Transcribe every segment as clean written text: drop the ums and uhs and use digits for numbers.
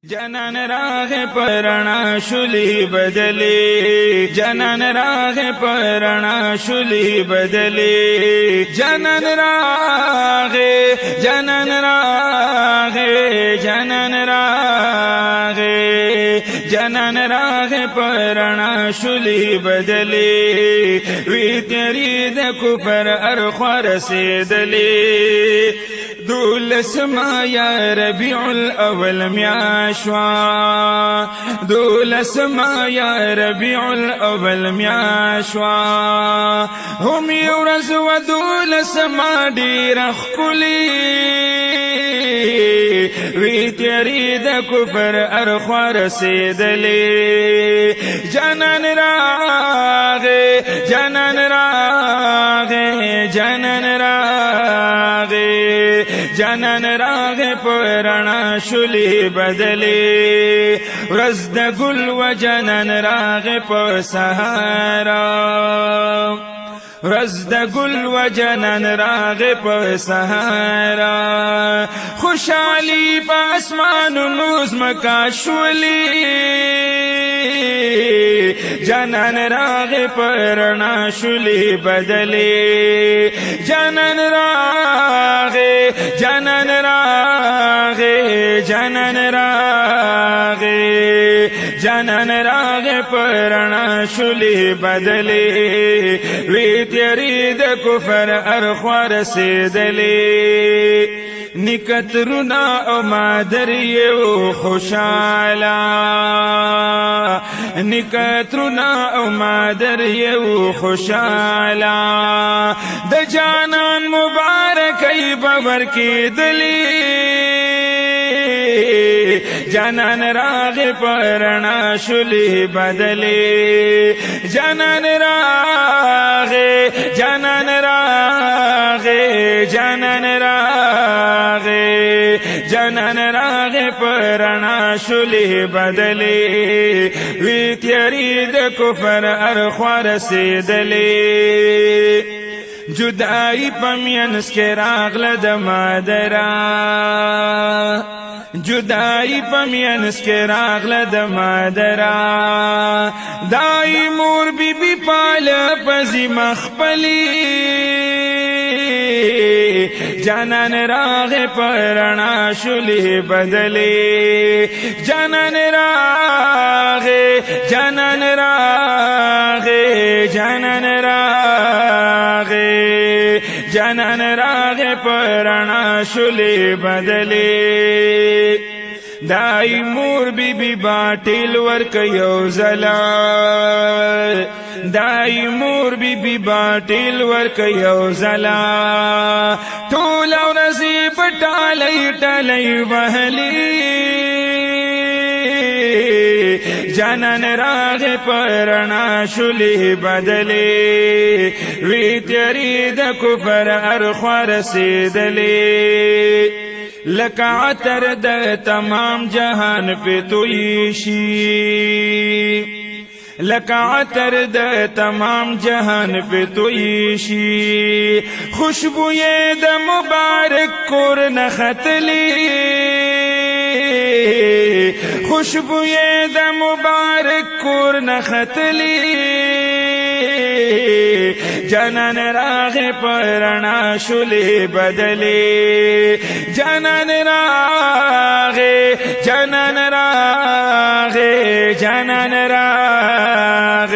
جنان راغ پرانا شلی بدلی جنان راغ پرانا شلی بدلی جنان راغ جنان راغ جنان راغ جنان راغ پرانا شلی بدلی وی تیری د کفر ارخور سیدلی دولس ما یا ربیع الاول میاشوا دولس ما یا ربیع الاول میاشوا هم یورز و دولس ما دیر اخکلی وی تیری د کفر ارخور سیدلی جنان راغ جنان راغ جنان راغ جنان راغ پرانا شلی بدلی ورځ د ګل و جنان راغ په سهارا ورځ د ګل و جنان راغ په سهارا خوشحالی په اسمانونو زمکا شولی جنان راغ پرانا شلی بدلی جنان راغ جنان راغ جنان راغ جنان راغ پرانا شلی بدلی وی تیری د کفر ارخور سیدلی نکترنا او مادر یو خوشالا نکترنا او مادر یو خوشالا د جانان مبارک ای ببر کی دلی جنان راغ پرانا شلی بدلی جنان راغ جنان راغ جنان راغ جنان راغ پرانا شلی بدلی وی تیری د کفر ارخور سیدلی جدائی پمینس کے راغل د مادرا جدائی پمینس کے راغل د مادرا دائی مور بی بی پال پزی مخپلی جنان راغ پرانا شلی بدلی جنان راغ جنان راغ جنان راغ جنان راغ پرانا شلی بدلی دائی مور بی بی باٹل ورک یو زلا دائی مور بی بی باٹل ورک یو زلا ټوله ورځ پټالی ټالی وهلی جنان راغ پرانا شلی بدلی وی تیری د کفر ارخور سیدلی لکه عطر د تمام جهان پہ تویشی لکه عطر د تمام جهان پہ تویشی خوشبوئے د مبارک کور نختلی خوشبوئے د مبارک کور نختلی جنان راغ پرانا شلی بدلی جنان راغ جنان راغ جنان راغ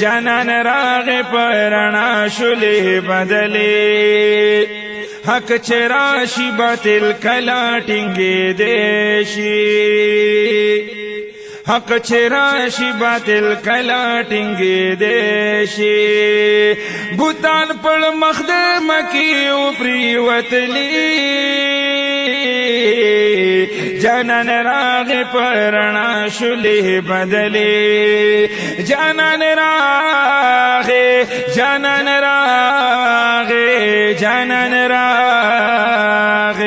جنان راغ پرانا شلی بدلی حق چراشی باطل کلا ٹنگی دیشی حق چراشی باطل کلا ٹنگی دیشی بوتان پڑ مخدم کی اوپری وطلی جنان راغ پرانا شلی بدلی جنان راغ جنان راغ جنان راغ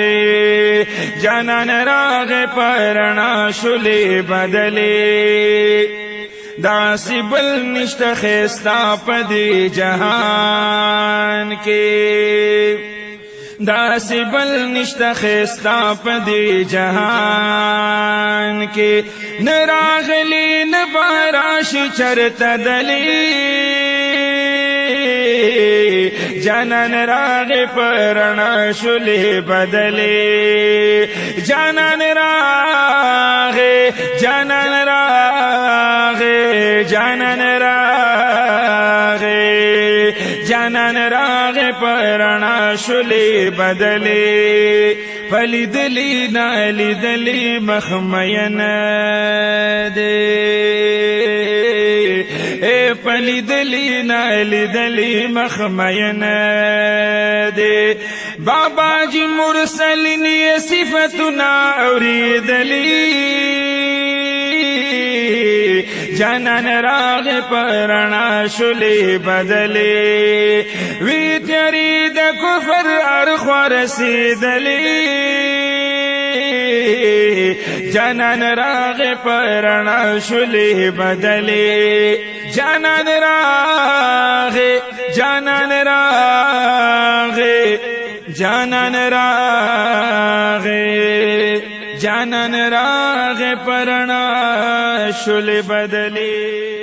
جنان راغ پرانا شلی بدلی داسی بل نشت خیستا پدی جہان کے داسې بل نشته خستا په دې جهان کې نه راغلی نه به راشي چرته دلیل جانان راغې په رڼا شولې بدلې جانان راغې جانان راغې جانان راغې جانان راغې په رڼا شولې بدلې پلیدلی نالیدلی مخ مین دې پلیدلی نالیدلی مخ مین دې بابا جی مرسلین یہ صفتنا اوریدلی جانان راغ پرنا شلی بدلی وی تیری د کفر ارخور رسیدلی جانان راغ پرنا شلی بدلی جانان راغ جانان راغ جانان راغ جانان راغ پرنا شل بدلی